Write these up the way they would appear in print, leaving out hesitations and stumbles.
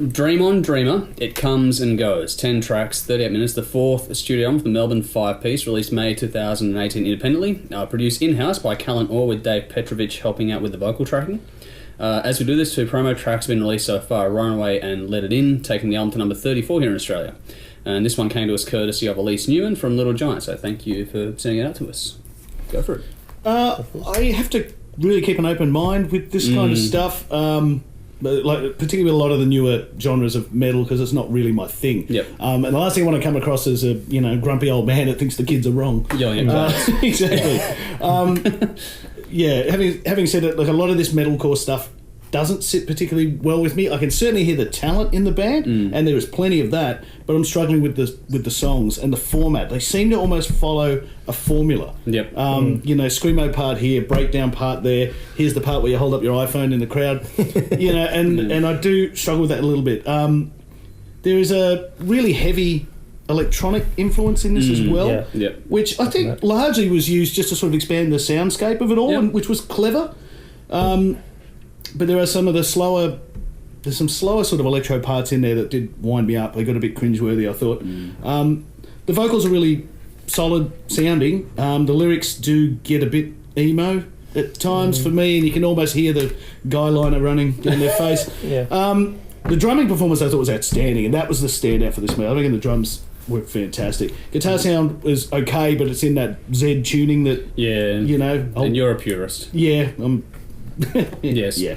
Dream On Dreamer, It Comes and Goes. 10 tracks, 38 minutes. The fourth studio album from the Melbourne 5-piece, released May 2018 independently. Produced in-house by Callan Orr, with Dave Petrovich helping out with the vocal tracking. As we do this, 2 promo tracks have been released so far, Runaway and Let It In, taking the album to number 34 here in Australia. And this one came to us courtesy of Elise Newman from Little Giant, so thank you for sending it out to us. Go for it. I have to really keep an open mind with this kind of stuff. Like particularly with a lot of the newer genres of metal, because it's not really my thing. Yep. And the last thing I want to come across is a grumpy old man that thinks the kids are wrong. Exactly. Yeah. Having said it, like a lot of this metalcore stuff doesn't sit particularly well with me. I can certainly hear the talent in the band, and there is plenty of that, but I'm struggling with the songs and the format. They seem to almost follow a formula. Yep. Screamo part here, breakdown part there. Here's the part where you hold up your iPhone in the crowd. And I do struggle with that a little bit. There is a really heavy electronic influence in this as well, which I think largely was used just to sort of expand the soundscape of it all, which was clever. But there are some slower sort of electro parts in there that did wind me up. They got a bit cringeworthy, I thought. The vocals are really solid sounding. The lyrics do get a bit emo at times for me, and you can almost hear the guy liner running down their face. The drumming performance I thought was outstanding, and that was the standout for this man. I think the drums were fantastic. Guitar sound was okay, but it's in that Z tuning that, and you're a purist. Yeah, Yes. Yeah.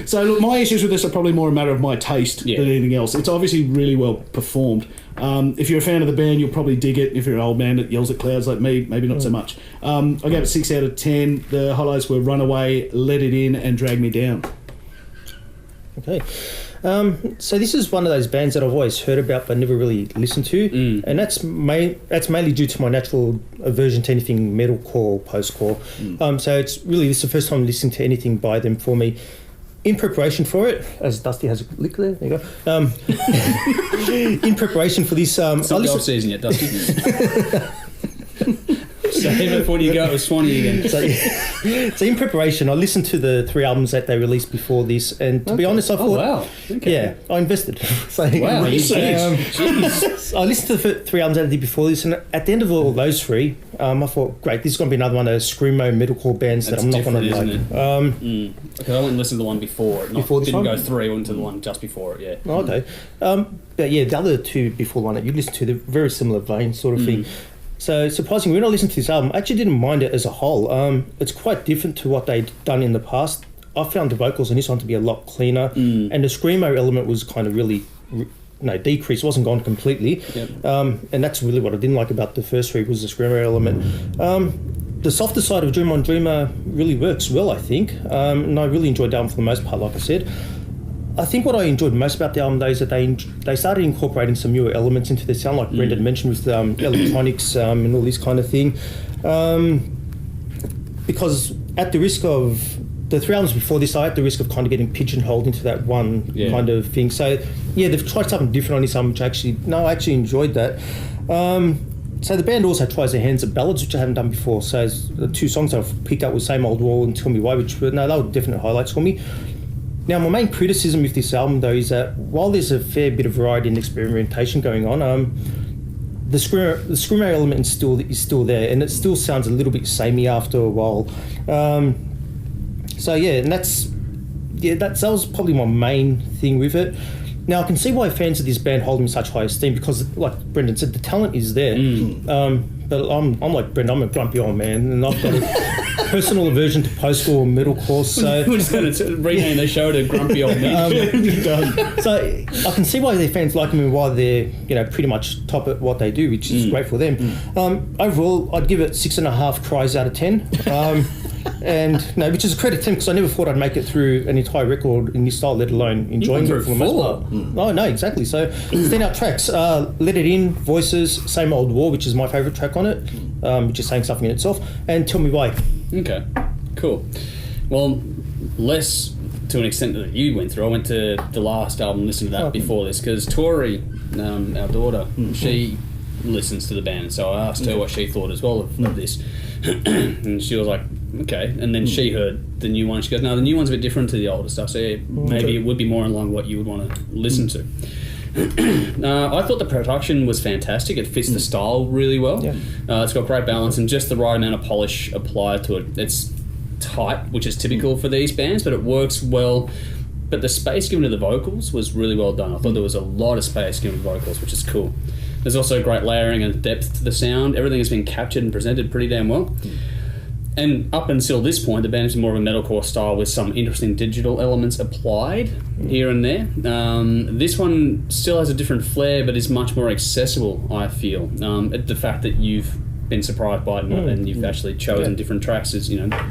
So look, my issues with this are probably more a matter of my taste than anything else. It's obviously really well performed. If you're a fan of the band, you'll probably dig it. If you're an old man that yells at clouds like me, maybe not so much. I gave it 6 out of 10. The highlights were Runaway, Let It In, and Drag Me Down. Okay. So this is one of those bands that I've always heard about but never really listened to, and that's mainly due to my natural aversion to anything metalcore, postcore. So it's really, this is the first time listening to anything by them for me. In preparation for it, as Dusty has a lick there you go. In preparation for this, it's not the off season yet, Dusty. Save it for when you go to Swanee again. So in preparation, I listened to the 3 albums that they released before this, and to be honest, I thought, I invested. So, wow, I listened to the 3 albums that they did before this, and at the end of all those 3, I thought, great, this is going to be another one of those screamo metalcore bands that I'm not going to like. Because I went and listened to the one before it. Didn't go 3, I went to the one just before it, Okay. But yeah, the other 2 before the one that you listened to, they're very similar vein sort of thing. So surprisingly, when I listened to this album, I actually didn't mind it as a whole. It's quite different to what they'd done in the past. I found the vocals in this one to be a lot cleaner, and the screamo element was kind of really decreased. It wasn't gone completely. And that's really what I didn't like about the first 3 was the screamo element. The softer side of Dream On Dreamer really works well, I think, and I really enjoyed the album for the most part, like I said. I think what I enjoyed most about the album, though, is that they started incorporating some newer elements into their sound, like Brendan mentioned with electronics and all this kind of thing. Because at the risk of the 3 albums before this, I had the risk of kind of getting pigeonholed into that one kind of thing. So yeah, they've tried something different on this album, which I actually enjoyed that. So the band also tries their hands at ballads, which I haven't done before. So the 2 songs I've picked up with Same Old War and Tell Me Why, which they were definite highlights for me. Now, my main criticism with this album, though, is that while there's a fair bit of variety and experimentation going on, the screamo element is still there, and it still sounds a little bit samey after a while. So yeah, and that was probably my main thing with it. Now, I can see why fans of this band hold them in such high esteem, because, like Brendan said, the talent is there. But I'm like Brendan, I'm a grumpy old man, and I've got a personal aversion to postcore and metalcore. So we're just going to rename the show to Grumpy Old Man. So I can see why their fans like them and why they're pretty much top at what they do, which is great for them. Overall, I'd give it 6.5 cries out of 10. Which is a credit to them, because I never thought I'd make it through an entire record in this style, let alone enjoying it for the most part. Oh, no, exactly. So, standout tracks, Let It In, Voices, Same Old War, which is my favourite track on it, which is saying something in itself, and Tell Me Why. Okay, cool. Well, less to an extent that you went through. I went to the last album, listened to that before this, because Tori, our daughter, she listens to the band, so I asked her what she thought as well of this. And she was like, okay. And then she heard the new one. She goes, no, the new one's a bit different to the older stuff. So yeah, maybe it would be more in line with what you would want to listen to. I thought the production was fantastic. It fits the style really well. Yeah. It's got great balance and just the right amount of polish applied to it. It's tight, which is typical for these bands, but it works well. But the space given to the vocals was really well done. I thought there was a lot of space given to vocals, which is cool. There's also great layering and depth to the sound. Everything has been captured and presented pretty damn well. And up until this point, the band is more of a metalcore style with some interesting digital elements applied here and there. This one still has a different flair, but is much more accessible, I feel. The fact that you've been surprised by it and you've actually chosen different tracks is,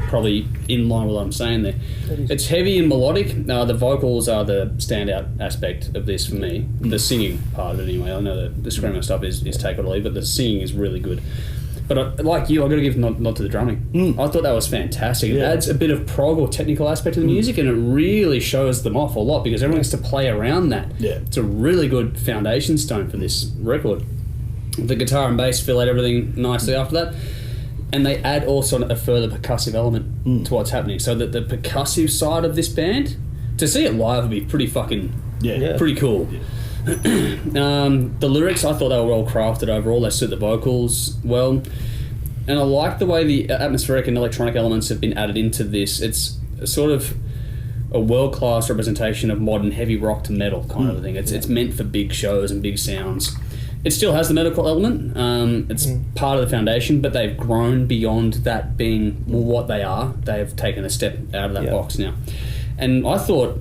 probably in line with what I'm saying there. It's heavy and melodic. The vocals are the standout aspect of this for me. The singing part of it anyway. I know the screamo stuff is take it or leave, but the singing is really good. But like you, I've got to give nod to the drumming. I thought that was fantastic. It adds a bit of prog or technical aspect to the music, and it really shows them off a lot because everyone has to play around that. Yeah. It's a really good foundation stone for this record. The guitar and bass fill out everything nicely after that. And they add also a further percussive element to what's happening. So that the percussive side of this band, to see it live would be pretty fucking pretty cool. Yeah. The lyrics, I thought they were well crafted overall. They suit the vocals well, and I like the way the atmospheric and electronic elements have been added into this. It's sort of a world-class representation of modern heavy rock to metal kind of a thing. It's meant for big shows and big sounds. It still has the metalcore element. It's part of the foundation, but they've grown beyond that being what they are. They've taken a step out of that box now, and I thought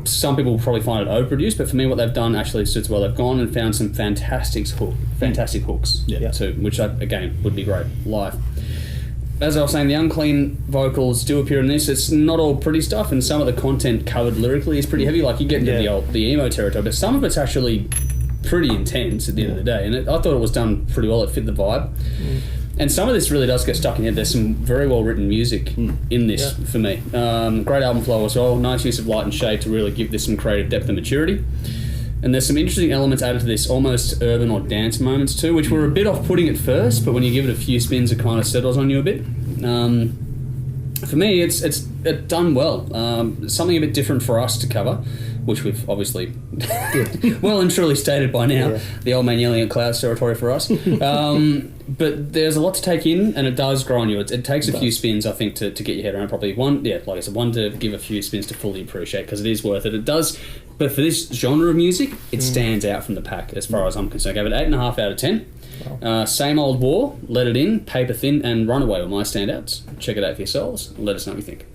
some people will probably find it overproduced, but for me what they've done actually suits well. They've gone and found some fantastic hooks too, which again would be great live. As I was saying, the unclean vocals do appear in this. It's not all pretty stuff, and some of the content covered lyrically is pretty heavy. Like you get into the emo territory, but some of it's actually pretty intense at the end of the day, and I thought it was done pretty well. It fit the vibe. And some of this really does get stuck in here. There's some very well written music in this for me. Great album flow as well. Nice use of light and shade to really give this some creative depth and maturity. And there's some interesting elements added to this, almost urban or dance moments too, which were a bit off-putting at first, but when you give it a few spins, it kind of settles on you a bit. For me, it's done well. Something a bit different for us to cover, which we've obviously well and truly stated by now. Yeah. The old man yelling at clouds territory for us. But there's a lot to take in, and it does grow on you. It takes a few spins, I think, to get your head around properly. One to give a few spins to fully appreciate, because it is worth it. It does, but for this genre of music, it stands out from the pack as far as I'm concerned. I gave it 8.5 out of 10. Wow. Same Old War, Let It In, Paper Thin, and Runaway were my standouts. Check it out for yourselves and let us know what you think.